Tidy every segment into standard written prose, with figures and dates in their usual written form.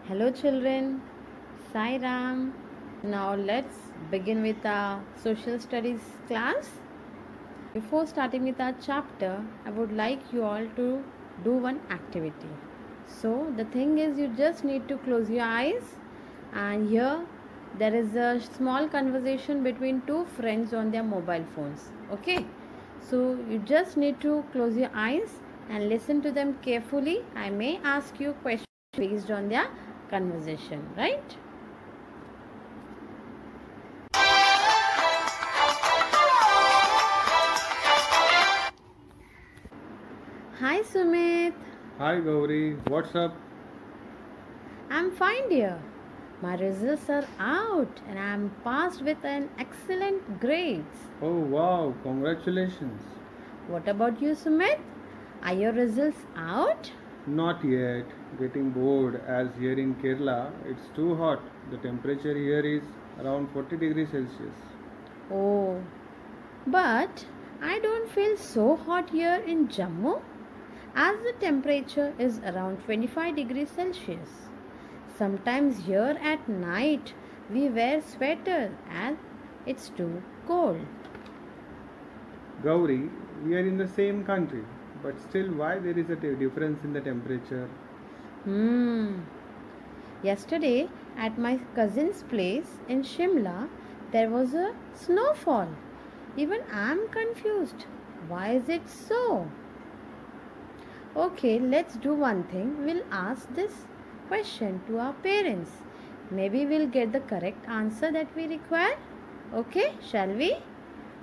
Hello children, Sai Ram. Now let's begin with our social studies class. Before starting with our chapter, I would like you all to do one activity. So the thing is you just need to close your eyes, and here there is a small conversation between two friends on their mobile phones. Okay? So you just need to close your eyes and listen to them carefully. I may ask you questions based on their conversation, right? Hi Sumit, Hi Gauri, what's up? I'm fine dear. My results are out and I'm passed with an excellent grades. Oh wow, congratulations. What about you Sumit? Are your results out? Not yet. Getting bored as here in Kerala, it's too hot. The temperature here is around 40 degrees Celsius. Oh, but I don't feel so hot here in Jammu as the temperature is around 25 degrees Celsius. Sometimes here at night we wear sweater as it's too cold. Gauri, we are in the same country, but still why there is a difference in the temperature? Hmm. Yesterday at my cousin's place in Shimla there was a snowfall. Even I'm confused. Why is it so? Okay, let's do one thing. We'll ask this question to our parents. Maybe we'll get the correct answer that we require. Okay, shall we?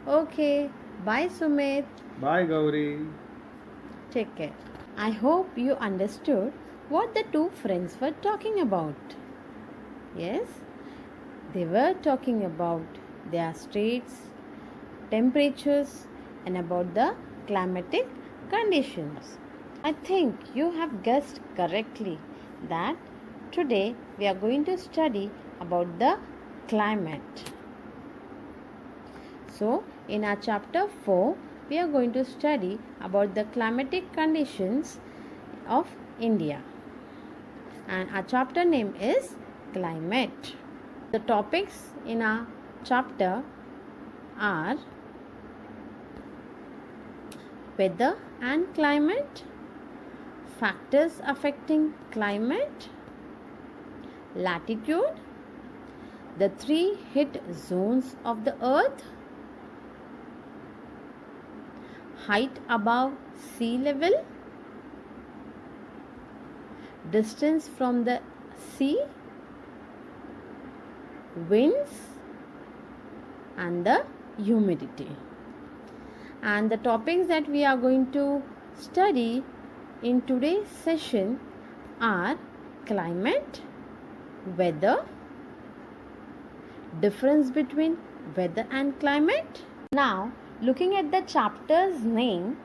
Okay, bye Sumit. Bye Gauri. Take care. I hope you understood what the two friends were talking about. Yes, they were talking about their states, temperatures, and about the climatic conditions. I think you have guessed correctly that today we are going to study about the climate. So, in our chapter 4, we are going to study about the climatic conditions of India. And our chapter name is Climate. The topics in our chapter are weather and climate, factors affecting climate, latitude, the three heat zones of the earth, height above sea level, distance from the sea, winds, and the humidity. And the topics that we are going to study in today's session are climate, weather, difference between weather and climate. Now, looking at the chapter's name,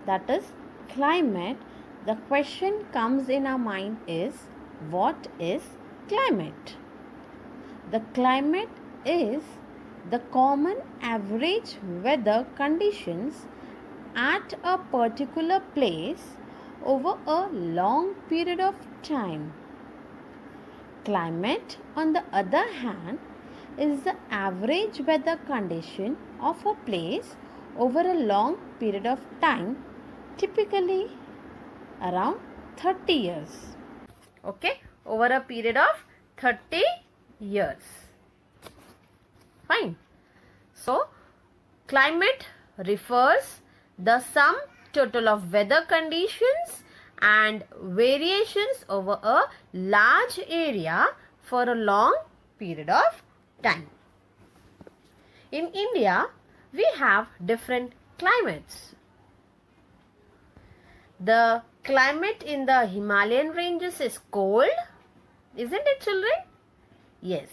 that is climate, the question comes in our mind is what is climate? The climate is the common average weather conditions at a particular place over a long period of time. Climate, on the other hand, is the average weather condition of a place over a long period of time, typically around 30 years. Okay, over a period of 30 years. Fine. So, climate refers the sum total of weather conditions and variations over a large area for a long period of time. In India, we have different climates. The climate in the Himalayan ranges is cold, isn't it children? Yes,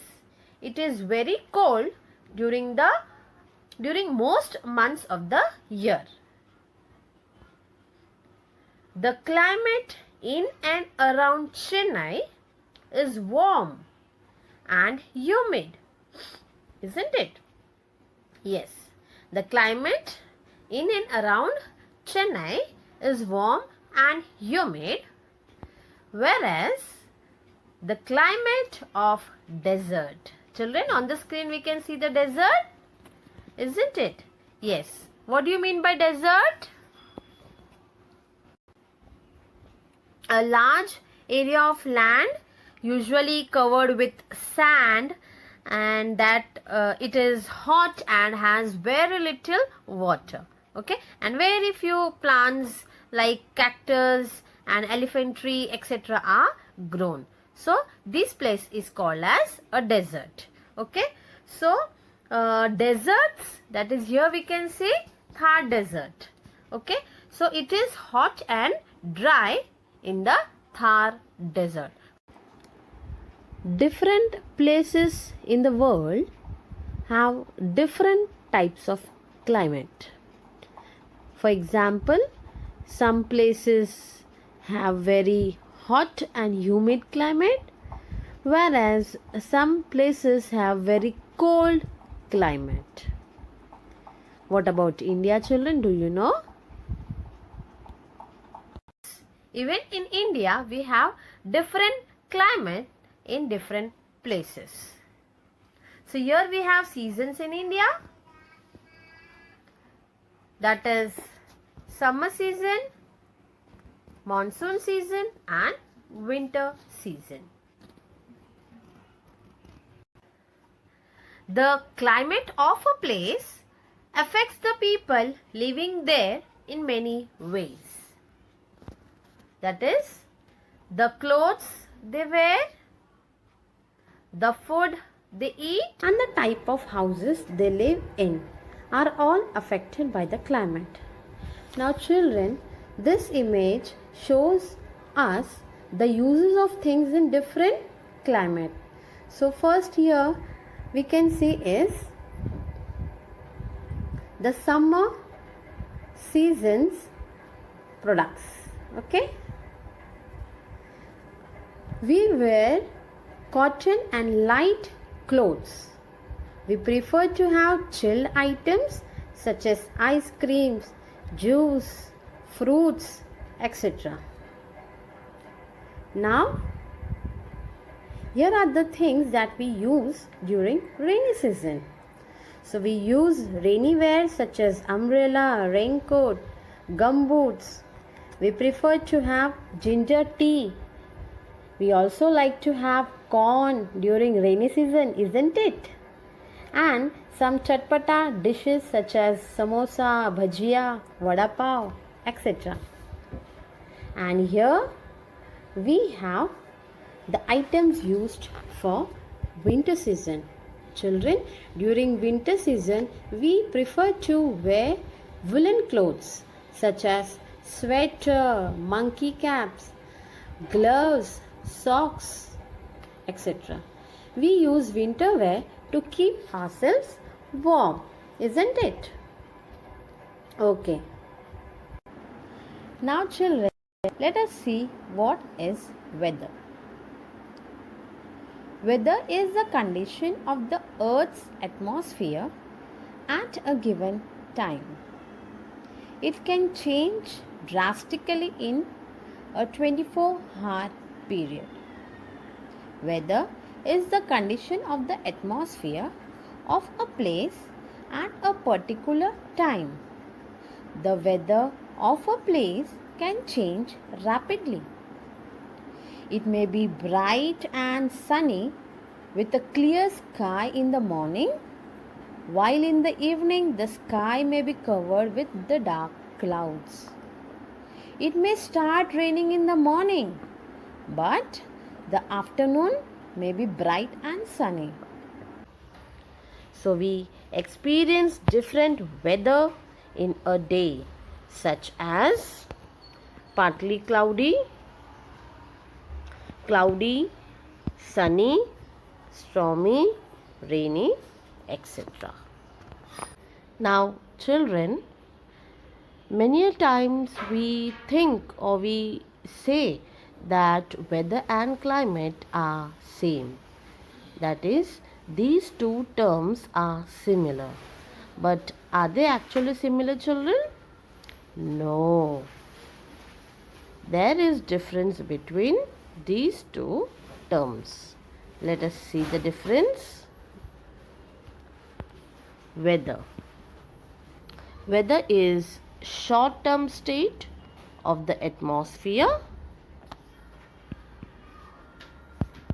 it is very cold during most months of the year. The climate in and around Chennai is warm and humid, isn't it? Yes, the climate in and around Chennai is warm and humid, whereas The climate of desert. Children, on the screen we can see the desert, isn't it? Yes. What do you mean by desert? A large area of land, usually covered with sand, and that it is hot and has very little water. Okay, and very few plants like cactus and elephant tree etc. are grown. So this place is called as a desert. Okay, so deserts, that is, here we can see Thar desert. Okay, so it is hot and dry in the Thar desert. Different places in the world have different types of climate. For example, some places have very hot and humid climate, whereas some places have very cold climate. What about India, children? Do you know? Even in India, we have different climate in different places. So here we have seasons in India. That is summer season, monsoon season and winter season. The climate of a place affects the people living there in many ways. That is, the clothes they wear, the food they eat and the type of houses they live in are all affected by the climate. Now children, this image shows us the uses of things in different climate. So first here we can see is the summer seasons products. Okay, we wear cotton and light clothes. We prefer to have chilled items such as ice creams, juice, fruits, etc. Now, here are the things that we use during rainy season. So we use rainy wear such as umbrella, raincoat, gumboots. We prefer to have ginger tea. We also like to have corn during rainy season, isn't it? And some chatpata dishes such as samosa, bhajia, vada pav, etc. And here we have the items used for winter season. Children, during winter season we prefer to wear woolen clothes such as sweater, monkey caps, gloves, socks, etc. We use winter wear to keep ourselves warm, isn't it? Okay. Now children, let us see what is weather. Weather is the condition of the Earth's atmosphere at a given time. It can change drastically in a 24-hour period. Weather is the condition of the atmosphere of a place at a particular time. The weather of a place can change rapidly. It may be bright and sunny with a clear sky in the morning, while in the evening the sky may be covered with the dark clouds. It may start raining in the morning, but the afternoon may be bright and sunny. So we experience different weather in a day, such as partly cloudy, cloudy, sunny, stormy, rainy, etc. Now children, many a times we think or we say that weather and climate are same. That is, these two terms are similar. But are they actually similar, children? No. There is difference between these two terms. Let us see the difference. Weather. Weather is short-term state of the atmosphere.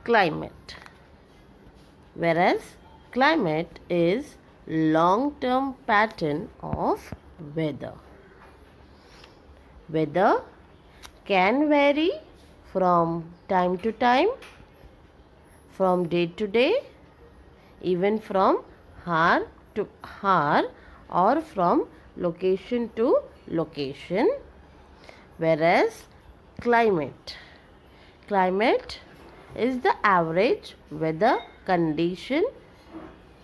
Climate. Whereas climate is long-term pattern of weather. Weather can vary from time to time, from day to day, even from hour to hour, or from location to location. Whereas climate is the average weather condition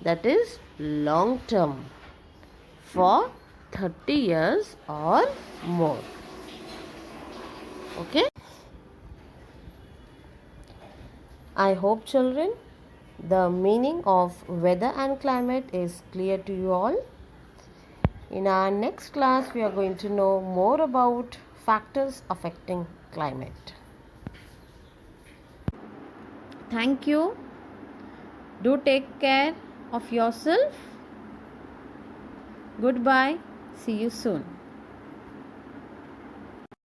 that is long term for 30 years or more. Okay? I hope, children, the meaning of weather and climate is clear to you all. In our next class, we are going to know more about factors affecting climate. Thank you. Do take care of yourself. Goodbye. See you soon.